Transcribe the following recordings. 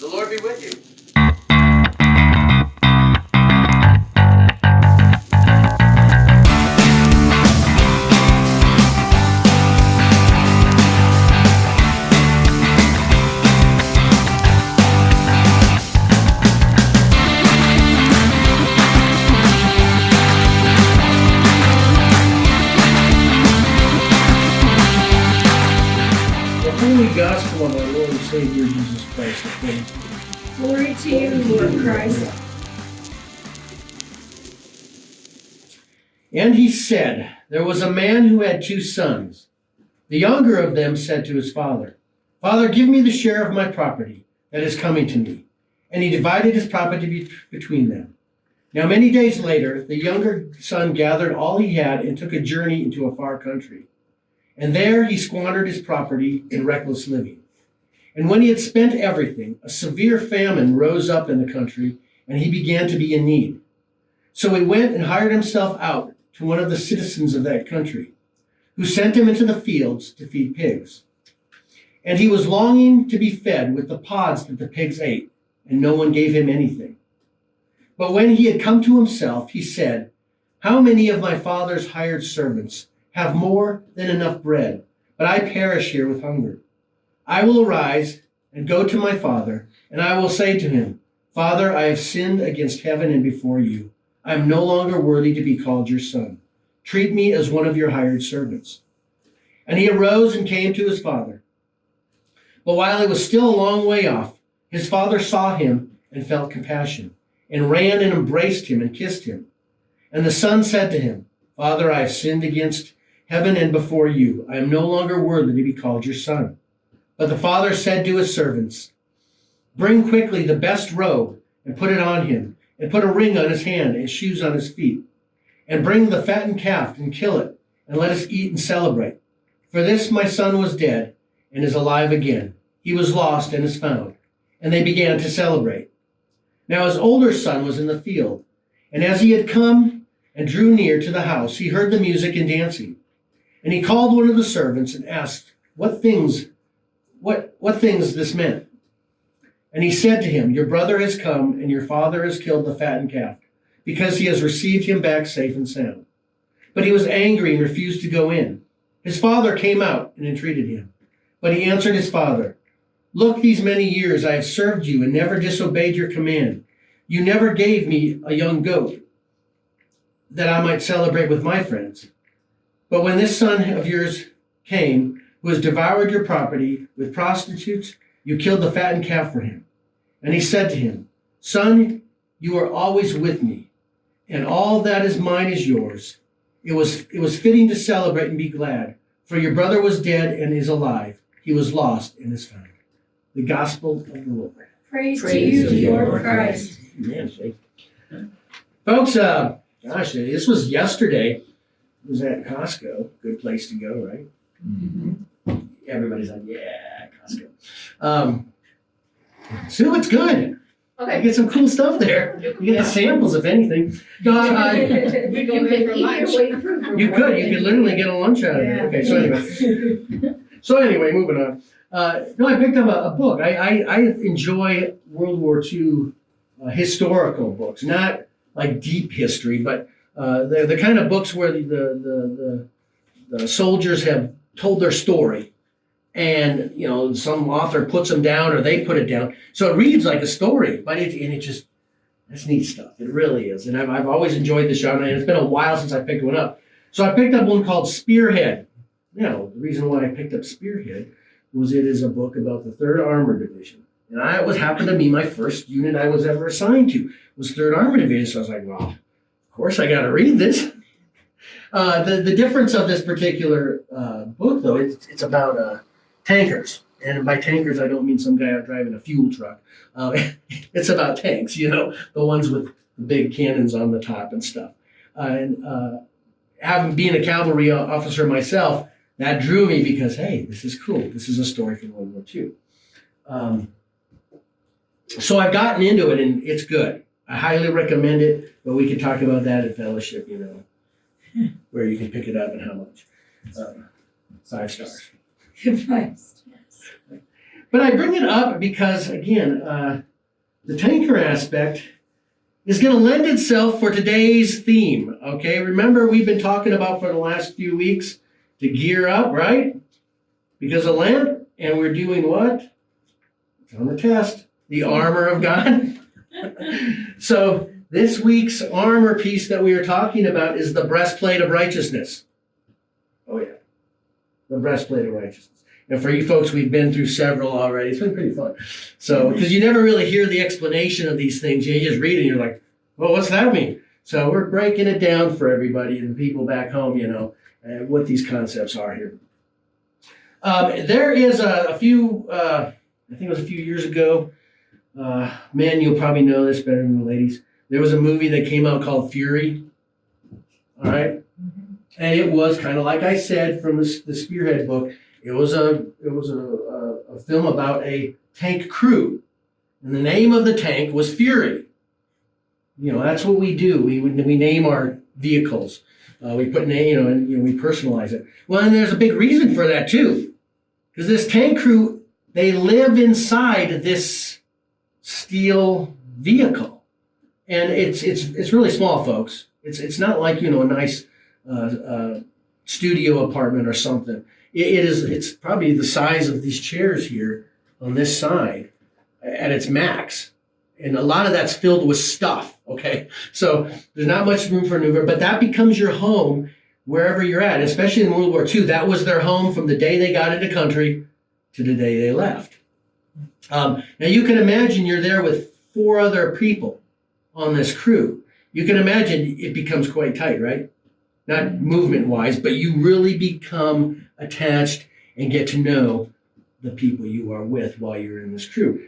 The Lord be with you. Gospel of our Lord and Savior Jesus Christ. Glory to you, Lord Christ. And he said, there was a man who had 2 sons. The younger of them said to his father, Father, give me the share of my property that is coming to me. And he divided his property between them. Now many days later, the younger son gathered all he had and took a journey into a far country. And there he squandered his property in reckless living. And when he had spent everything, a severe famine rose up in the country, and he began to be in need. So he went and hired himself out to one of the citizens of that country, who sent him into the fields to feed pigs. And he was longing to be fed with the pods that the pigs ate, and no one gave him anything. But when he had come to himself, he said, How many of my father's hired servants have more than enough bread, but I perish here with hunger? I will arise and go to my father, and I will say to him, Father, I have sinned against heaven and before you. I am no longer worthy to be called your son. Treat me as one of your hired servants. And he arose and came to his father. But while he was still a long way off, his father saw him and felt compassion, and ran and embraced him and kissed him. And the son said to him, Father, I have sinned against heaven and before you. I am no longer worthy to be called your son. But the father said to his servants, Bring quickly the best robe and put it on him, and put a ring on his hand and shoes on his feet. And bring the fattened calf and kill it, and let us eat and celebrate. For this my son was dead and is alive again. He was lost and is found. And they began to celebrate. Now his older son was in the field, and as he had come and drew near to the house, he heard the music and dancing. And he called one of the servants and asked what things this meant. And he said to him, Your brother has come, and your father has killed the fattened calf, because he has received him back safe and sound. But he was angry and refused to go in. His father came out and entreated him. But he answered his father, Look, these many years I have served you and never disobeyed your command. You never gave me a young goat that I might celebrate with my friends. But when this son of yours came, who has devoured your property with prostitutes, you killed the fattened calf for him. And he said to him, Son, you are always with me, and all that is mine is yours. It was fitting to celebrate and be glad, for your brother was dead and is alive. He was lost and is found. The gospel of the Lord. Praise to you, Lord Christ. Amen. Folks, this was yesterday. It was at Costco. Good place to go, right? Mm-hmm. Everybody's like, yeah, Costco. So it's good. Okay. You get some cool stuff there. You get the samples, if anything. No, You can eat your way through. you could literally get a lunch out of it. Okay, so anyway, moving on. No, I picked up a book. I enjoy World War II historical books, not like deep history, but the kind of books where the soldiers have told their story, and some author puts them down or they put it down, so it reads like a story, but that's neat stuff. It really is, and I've always enjoyed this genre, and it's been a while since I picked one up. So I picked up one called Spearhead. The reason why I picked up Spearhead was it is a book about the 3rd Armored Division, and it happened to be my first unit I was ever assigned to was 3rd Armored Division. So I was like, well, of course I got to read this. The difference of this particular book, though, it's about tankers. And by tankers, I don't mean some guy out driving a fuel truck. It's about tanks, the ones with the big cannons on the top and stuff. And being a cavalry officer myself, that drew me because, hey, this is cool. This is a story from World War II. So I've gotten into it, and it's good. I highly recommend it, but we can talk about that at fellowship, where you can pick it up and how much. 5 stars. 5 stars. But I bring it up because, again, the tanker aspect is going to lend itself for today's theme, okay? Remember, we've been talking about for the last few weeks to gear up, right? Because of Lent, and we're doing what? It's on the test. The armor of God. So this week's armor piece that we are talking about is the breastplate of righteousness. Oh yeah, the breastplate of righteousness. And for you folks, we've been through several already. It's been pretty fun. So, because you never really hear the explanation of these things. You just read it and you're like, well, what's that mean? So we're breaking it down for everybody and the people back home, what these concepts are here. There is a few, I think it was a few years ago. Men, you'll probably know this better than the ladies. There was a movie that came out called Fury. All right. And it was kind of like I said from the Spearhead book. It was a film about a tank crew, and the name of the tank was Fury. That's what we do. We name our vehicles. We put name, and we personalize it. Well, and there's a big reason for that too, because this tank crew, they live inside this steel vehicle, and it's really small, folks. It's not like a nice studio apartment or something. It's probably the size of these chairs here on this side at its max. And a lot of that's filled with stuff, okay? So there's not much room for maneuver, but that becomes your home wherever you're at. Especially in World War II, that was their home from the day they got into country to the day they left. Now you can imagine you're there with 4 other people on this crew. You can imagine it becomes quite tight, right? Not movement-wise, but you really become attached and get to know the people you are with while you're in this crew.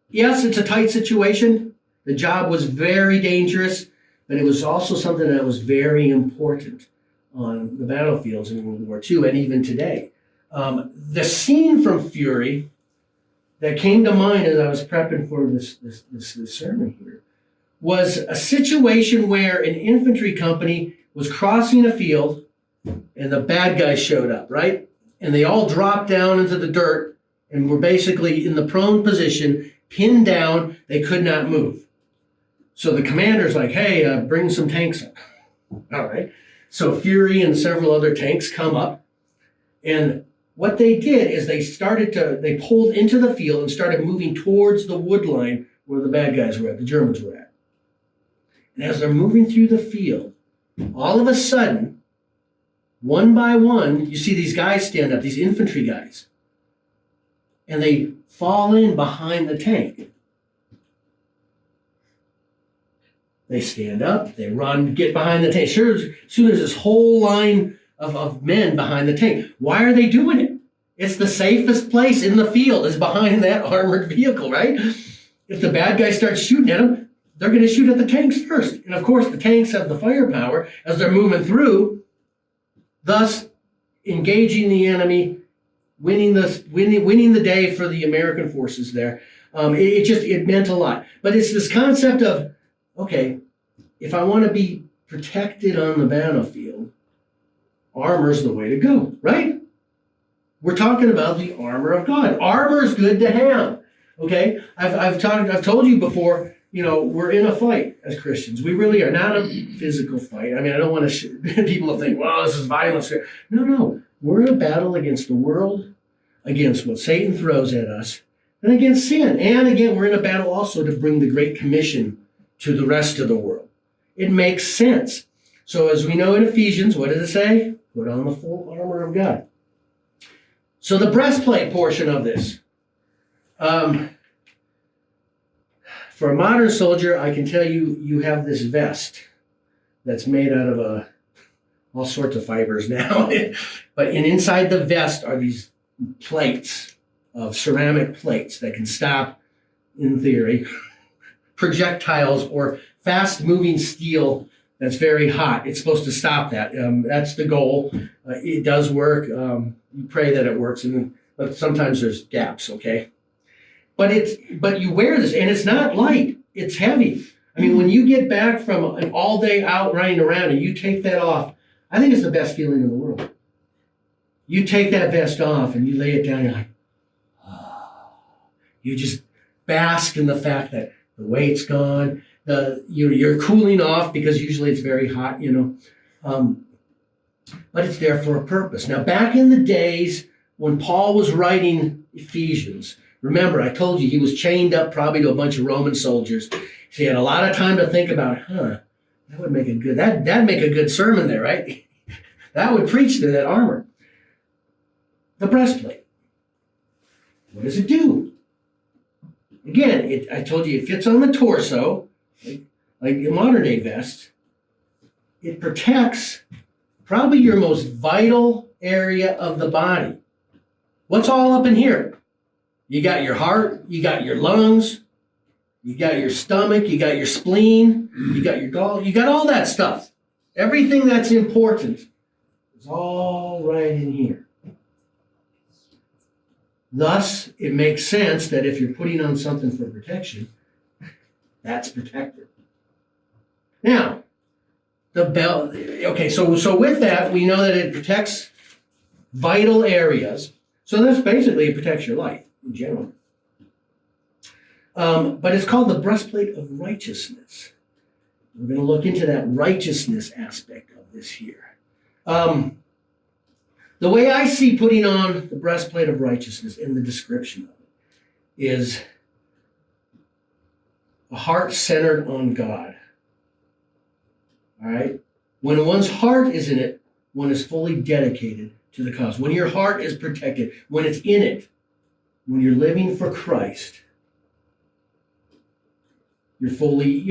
Yes, it's a tight situation. The job was very dangerous, but it was also something that was very important on the battlefields in World War II and even today. The scene from Fury that came to mind as I was prepping for this sermon here was a situation where an infantry company was crossing a field and the bad guys showed up, right? And they all dropped down into the dirt and were basically in the prone position, pinned down. They could not move. So the commander's like, hey, bring some tanks up. All right. So Fury and several other tanks come up. And what they did is they pulled into the field and started moving towards the wood line where the bad guys were at, the Germans were at. And as they're moving through the field, all of a sudden, one by one, you see these guys stand up, these infantry guys, and they fall in behind the tank. They stand up, they run, get behind the tank. Sure, soon there's this whole line of men behind the tank. Why are they doing it? It's the safest place in the field is behind that armored vehicle, right? If the bad guy starts shooting at them, they're going to shoot at the tanks first. And of course, the tanks have the firepower as they're moving through, thus engaging the enemy, winning the day for the American forces there. It meant a lot. But it's this concept of, okay, if I want to be protected on the battlefield, armor's the way to go, right? We're talking about the armor of God. Armor is good to have. Okay, I've told you before. We're in a fight as Christians. We really are. Not a physical fight. I mean, I don't want people to think, well, this is violence. No. We're in a battle against the world, against what Satan throws at us, and against sin. And again, we're in a battle also to bring the Great Commission to the rest of the world. It makes sense. So as we know in Ephesians, what does it say? Put on the full armor of God. So the breastplate portion of this. For a modern soldier, I can tell you have this vest that's made out of all sorts of fibers now. But inside the vest are these plates of ceramic plates that can stop, in theory, projectiles or fast-moving steel that's very hot. It's supposed to stop that. That's the goal. It does work. You pray that it works, but sometimes there's gaps, okay? But you wear this, and it's not light. It's heavy. I mean, when you get back from an all day out running around and you take that off, I think it's the best feeling in the world. You take that vest off and you lay it down, you're like, oh. You just bask in the fact that the weight's gone, you're cooling off because usually it's very hot, but it's there for a purpose. Now, back in the days when Paul was writing Ephesians, remember, I told you he was chained up probably to a bunch of Roman soldiers. So he had a lot of time to think about, that would make that'd make a good sermon there, right? That would preach to that armor. The breastplate. What does it do? Again, I told you it fits on the torso, like a modern day vest. It protects probably your most vital area of the body. What's all up in here? You got your heart, you got your lungs, you got your stomach, you got your spleen, you got your gall, you got all that stuff. Everything that's important is all right in here. Thus, it makes sense that if you're putting on something for protection, that's protected. Now, the belt, okay, so with that, we know that it protects vital areas. So that's basically, it protects your life in general. But it's called the breastplate of righteousness. We're going to look into that righteousness aspect of this here. The way I see putting on the breastplate of righteousness in the description of it is a heart centered on God. All right? When one's heart is in it, one is fully dedicated to the cause. When your heart is protected, when it's in it, when you're living for Christ, you're fully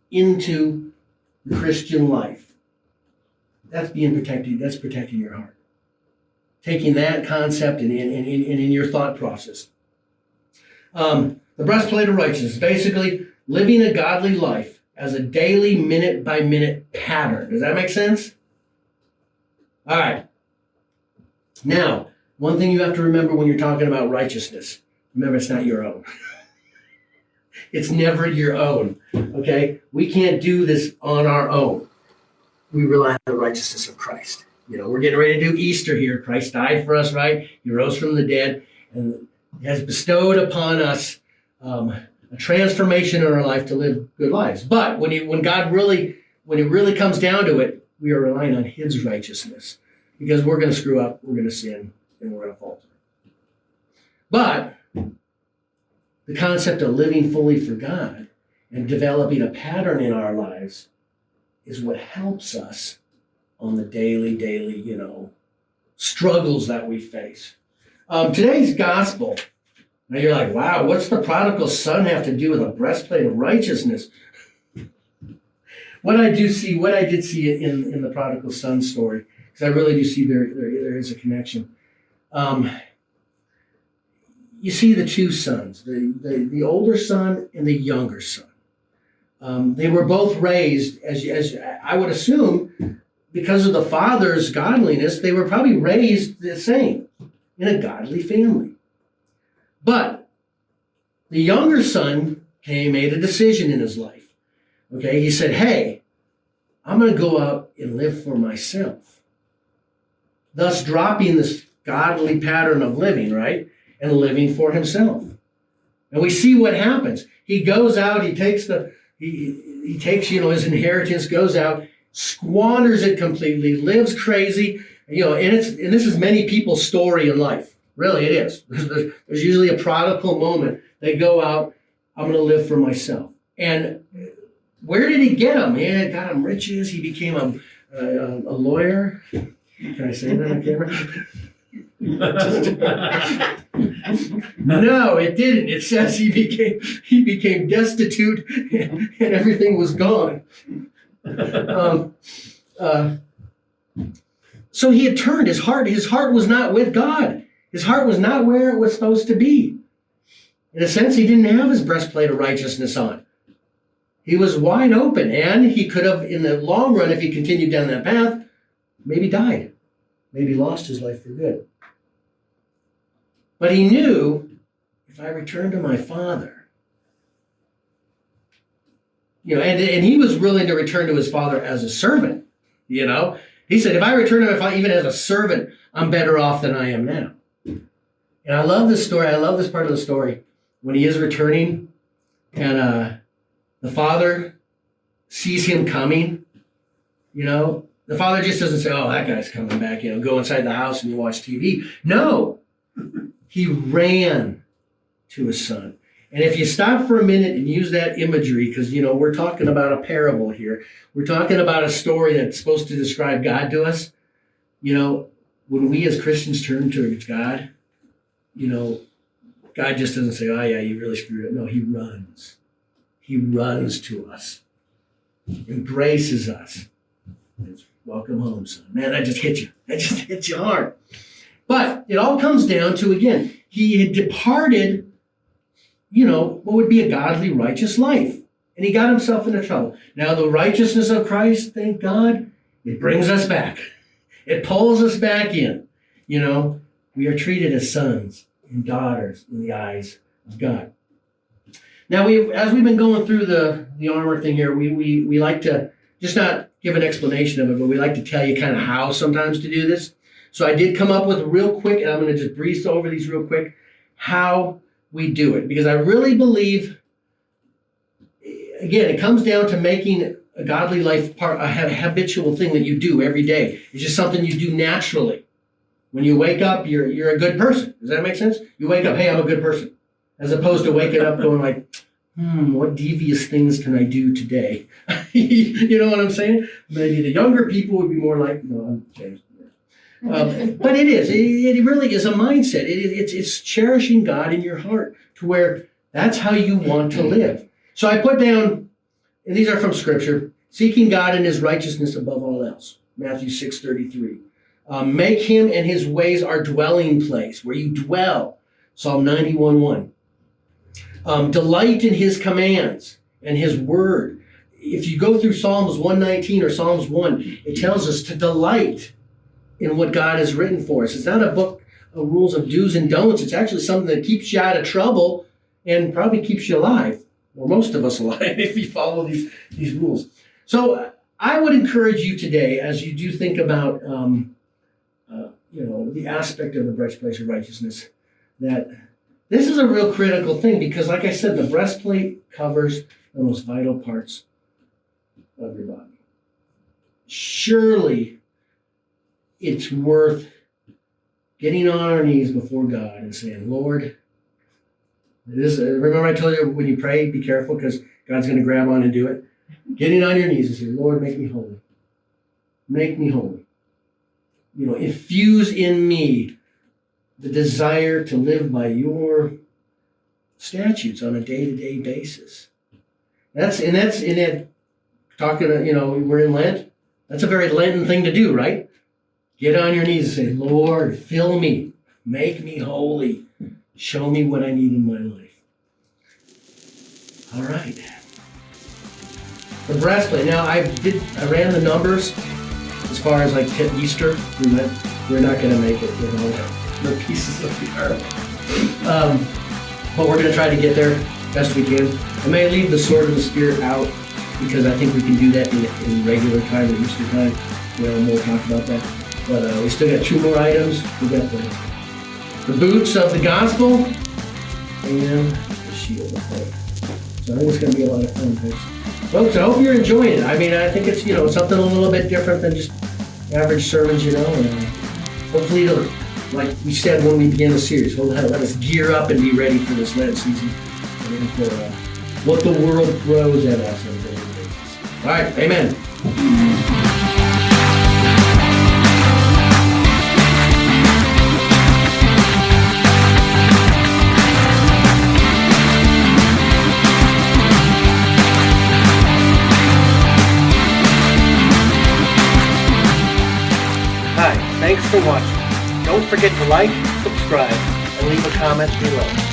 into the Christian life. That's being protected. That's protecting your heart. Taking that concept and in your thought process. The breastplate of righteousness is basically living a godly life as a daily, minute-by-minute pattern. Does that make sense? All right. Now, one thing you have to remember when you're talking about righteousness, remember it's not your own. It's never your own, okay? We can't do this on our own. We rely on the righteousness of Christ. We're getting ready to do Easter here. Christ died for us, right? He rose from the dead and has bestowed upon us a transformation in our life to live good lives. But when it really comes down to it, we are relying on his righteousness because we're going to screw up, we're going to sin, and we're going to falter. But the concept of living fully for God and developing a pattern in our lives is what helps us on the daily, struggles that we face. Today's gospel, now you're like, wow, what's the prodigal son have to do with a breastplate of righteousness? What I did see in the prodigal son story, because I really do see there is a connection. You see the two sons, the older son and the younger son. They were both raised, as I would assume, because of the father's godliness, they were probably raised the same in a godly family. But the younger son made a decision in his life. Okay, he said, hey, I'm going to go out and live for myself. Thus dropping this godly pattern of living, right? And living for himself. And we see what happens. He goes out, he takes his inheritance, goes out, squanders it completely, lives crazy, and this is many people's story in life. Really, it is. There's usually a prodigal moment. They go out, I'm going to live for myself. And where did he get them? It got him riches. He became a lawyer. Can I say that on camera? No, it didn't. It says he became destitute and everything was gone. So he had turned his heart. His heart was not with God. His heart was not where it was supposed to be. In a sense, he didn't have his breastplate of righteousness on. He was wide open, and he could have, in the long run, if he continued down that path, maybe died. Maybe lost his life for good. But he knew, if I return to my father, and he was willing to return to his father as a servant, He said, if I return him, even as a servant, I'm better off than I am now. And I love this story. I love this part of the story when he is returning and the father sees him coming. The father just doesn't say, oh, that guy's coming back, go inside the house and you watch TV. No, he ran to his son. And if you stop for a minute and use that imagery, because, we're talking about a parable here. We're talking about a story that's supposed to describe God to us. When we as Christians turn towards God, God just doesn't say, oh, yeah, you really screwed up. No, he runs. He runs to us, embraces us. It's, welcome home, son. Man, that just hit you. That just hit you hard. But it all comes down to, again, he had departed, what would be a godly, righteous life. And he got himself into trouble. Now, the righteousness of Christ, thank God, it brings us back. It pulls us back in. We are treated as sons and daughters in the eyes of God. Now, as we've been going through the armor thing here, we like to just not give an explanation of it, but we like to tell you kind of how sometimes to do this. So I did come up with real quick, and I'm going to just breeze over these real quick, how we do it. Because I really believe, again, it comes down to making a godly life a habitual thing that you do every day. It's just something you do naturally. When you wake up, you're a good person. Does that make sense? You wake up, hey, I'm a good person. As opposed to waking up going like, what devious things can I do today? You know what I'm saying? Maybe the younger people would be more like, no, I'm James. But it is. It really is a mindset. It's cherishing God in your heart to where that's how you want to live. So I put down, and these are from Scripture, seeking God and his righteousness above all else. Matthew 6:33. Make him and his ways our dwelling place, where you dwell. Psalm 91:1. Delight in his commands and his word. If you go through Psalms 119 or Psalms 1, it tells us to delight in what God has written for us. It's not a book of rules of do's and don'ts. It's actually something that keeps you out of trouble and probably keeps you alive, or most of us alive, if you follow these rules. So I would encourage you today, as you do think about the aspect of the breastplate of righteousness, that this is a real critical thing because, like I said, the breastplate covers the most vital parts of your body. Surely it's worth getting on our knees before God and saying, Lord, remember I told you when you pray, be careful because God's going to grab on and do it. Getting on your knees and saying, Lord, make me holy. Make me holy. Infuse in me the desire to live by your statutes on a day-to-day basis. That's in it. Talking, we're in Lent. That's a very Lenten thing to do, right? Get on your knees and say, Lord, fill me, make me holy, show me what I need in my life. All right. The breastplate. Now I ran the numbers as far as like Easter. We're not going to make it. No pieces of the armor. But we're going to try to get there best we can. I may leave the sword of the Spirit out because I think we can do that in regular time or Easter time. We'll talk about that. But we still got 2 more items. We got the boots of the gospel and the shield of faith. So I think it's going to be a lot of fun, folks. I hope you're enjoying it. I mean, I think it's, something a little bit different than just average sermons, and hopefully it'll, like we said when we began the series, we'll let us gear up and be ready for this Lent season and for what the world throws at us on a daily basis. All right, amen. Thanks for watching. Don't forget to like, subscribe, and leave a comment below.